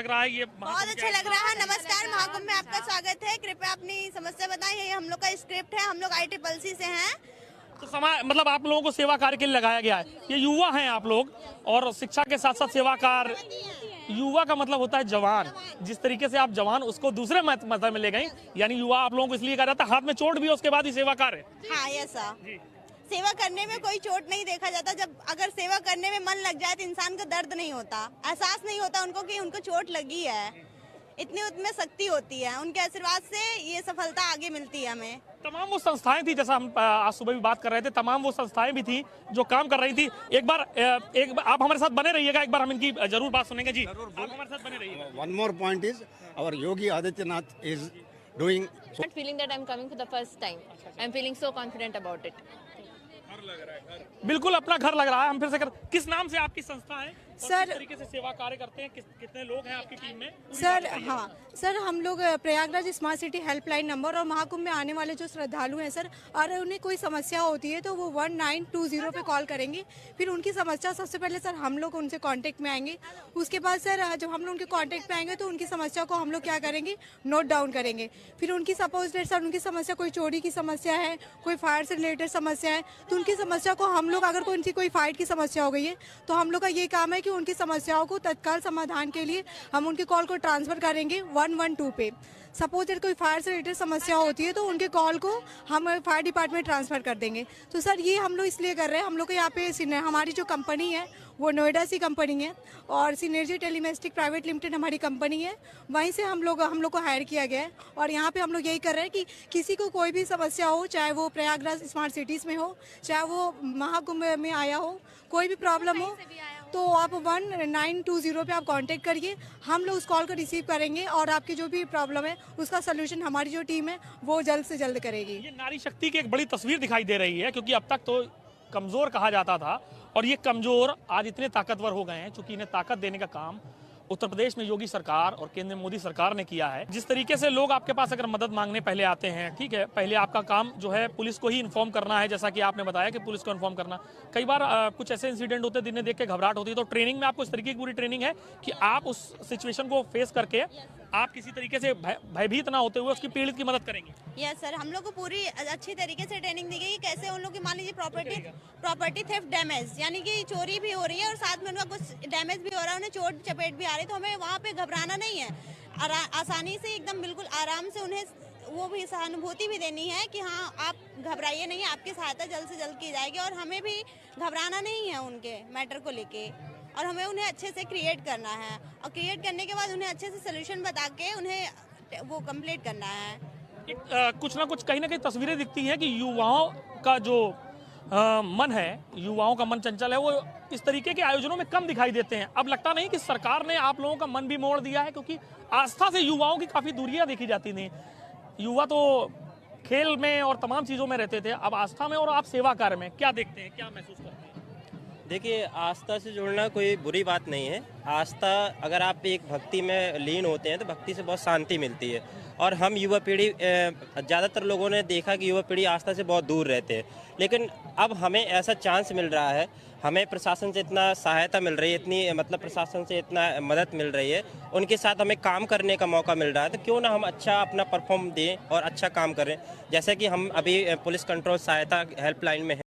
लग रहा है ये? बहुत अच्छा लग रहा है। नमस्कार, महाकुंभ में आपका स्वागत है। कृपया अपनी समस्या बताएं। ये हम लोग का स्क्रिप्ट है, हम लोग ICCC से हैं। तो समाज मतलब आप लोगों को सेवा कार्य के लिए लगाया गया है। ये युवा हैं आप लोग, और शिक्षा के साथ साथ सेवा कार्य। युवा का मतलब होता है जवान। जिस तरीके से आप जवान उसको दूसरे मतलब में ले गए, यानी युवा आप लोगों को इसलिए कहा जाता है हाथ में चोट भी है उसके बाद ही सेवा कार्य। हाँ, ऐसा सेवा करने में कोई चोट नहीं देखा जाता। जब अगर सेवा करने में मन लग जाए तो इंसान को दर्द नहीं होता, एहसास नहीं होता उनको कि उनको चोट लगी है। इतनी उनमें शक्ति होती है, उनके आशीर्वाद से ये सफलता आगे मिलती है हमें। तमाम वो संस्थाएं थी, जैसा हम आज सुबह भी बात कर रहे थे, तमाम वो संस्थाएं भी थी जो काम कर रही थी। एक बार आप हमारे साथ बने रहिएगा, एक बार हम इनकी जरूर बात सुनेंगे। जी, आप हमारे साथ बने रहिएगा। One more point is our Yogi Adityanath is doing. Not feeling that I'm coming for the first time. I'm feeling so confident about it. बिल्कुल अपना घर लग रहा है। हम फिर से किस नाम से आपकी संस्था है सर? किस तरीके से सेवा कार्य करते हैं? कितने लोग हैं आपकी टीम में? सर हाँ सर, हम लोग Prayagraj smart city helpline number और महाकुंभ में आने वाले जो श्रद्धालु हैं सर, और उन्हें कोई समस्या होती है तो वो 1920 पे कॉल करेंगे। फिर उनकी समस्या सबसे पहले सर हम लोग उनसे कांटेक्ट में आएंगे। उसके बाद सर जब हम लोग उनके कांटेक्ट में आएंगे तो उनकी समस्या को हम लोग क्या करेंगे, नोट डाउन करेंगे। फिर उनकी सपोज डेट सर उनकी समस्या कोई चोरी की समस्या है, कोई फायर से रिलेटेड समस्या है, तो उनकी समस्या को हम लोग, अगर उनकी कोई फाइट की समस्या हो गई है तो हम लोग का ये काम है कि उनकी समस्याओं को तत्काल समाधान के लिए हम उनकी कॉल को ट्रांसफर करेंगे 112 पे। सपोज अगर कोई फायर से रिलेटेड समस्या होती है तो उनके कॉल को हम फायर डिपार्टमेंट ट्रांसफर कर देंगे। तो सर ये हम लोग इसलिए कर रहे हैं, हम लोग को यहाँ पे हमारी जो कंपनी है वो नोएडा सी कंपनी है और सिनर्जी टेलीमेस्टिक प्राइवेट लिमिटेड हमारी कंपनी है। वहीं से हम लोग को हायर किया गया है और यहाँ पे हम लोग यही कर रहे हैं कि किसी को कोई भी समस्या हो, चाहे वो प्रयागराज स्मार्ट सिटीज़ में हो, चाहे वो महाकुंभ में आया हो, कोई भी प्रॉब्लम हो तो आप 1920 पे आप कांटेक्ट करिए। हम लोग उस कॉल को रिसीव करेंगे और आपकी जो भी प्रॉब्लम है उसका सोल्यूशन हमारी जो टीम है वो जल्द से जल्द करेगी। ये नारी शक्ति की एक बड़ी तस्वीर दिखाई दे रही है, क्योंकि अब तक तो कमज़ोर कहा जाता था और ये कमज़ोर आज इतने ताकतवर हो गए हैं, क्योंकि इन्हें ताकत देने का काम उत्तर प्रदेश में योगी सरकार और केंद्र में मोदी सरकार ने किया है। जिस तरीके से लोग आपके पास अगर मदद मांगने पहले आते हैं, ठीक है, पहले आपका काम जो है पुलिस को ही इन्फॉर्म करना है, जैसा कि आपने बताया कि पुलिस को इन्फॉर्म करना। कई बार कुछ ऐसे इंसिडेंट होते हैं जिन्हें देख के घबराहट होती है, तो ट्रेनिंग में आपको इस तरीके की पूरी ट्रेनिंग है कि आप उस सिचुएशन को फेस करके आप किसी तरीके से भयभीत ना होते हुए उसकी पीड़ित की मदद करेंगे। यस सर, हम लोग को पूरी अच्छी तरीके से ट्रेनिंग दी गई। कैसे उन लोग की मान लीजिए प्रॉपर्टी थेफ्ट डैमेज, यानी कि चोरी भी हो रही है और साथ में उनका कुछ डैमेज भी हो रहा है, उन्हें चोट चपेट भी आ रही है, तो हमें वहाँ पे घबराना नहीं है। आसानी से एकदम बिल्कुल आराम से उन्हें वो भी सहानुभूति भी देनी है कि हाँ आप घबराइए नहीं, आपकी सहायता जल्द से जल्द की जाएगी। और हमें भी घबराना नहीं है उनके मैटर को लेके, और हमें उन्हें अच्छे से क्रिएट करना है और क्रिएट करने के बाद उन्हें अच्छे से सोल्यूशन बता के उन्हें वो कंप्लीट करना है। कुछ ना कुछ कहीं ना कहीं तस्वीरें दिखती हैं कि युवाओं का जो मन है, युवाओं का मन चंचल है, वो इस तरीके के आयोजनों में कम दिखाई देते हैं। अब लगता नहीं कि सरकार ने आप लोगों का मन भी मोड़ दिया है, क्योंकि आस्था से युवाओं की काफ़ी दूरियां देखी जाती थी। युवा तो खेल में और तमाम चीज़ों में रहते थे, अब आस्था में और आप सेवा कार्य में क्या देखते हैं, क्या महसूस करते हैं? देखिए, आस्था से जुड़ना कोई बुरी बात नहीं है। आस्था, अगर आप एक भक्ति में लीन होते हैं तो भक्ति से बहुत शांति मिलती है। और हम युवा पीढ़ी, ज़्यादातर लोगों ने देखा कि युवा पीढ़ी आस्था से बहुत दूर रहते हैं, लेकिन अब हमें ऐसा चांस मिल रहा है, हमें प्रशासन से इतना सहायता मिल रही है, इतनी मतलब प्रशासन से इतना मदद मिल रही है, उनके साथ हमें काम करने का मौका मिल रहा है, तो क्यों ना हम अच्छा अपना परफॉर्म दें और अच्छा काम करें। जैसे कि हम अभी पुलिस कंट्रोल सहायता हेल्पलाइन में हैं।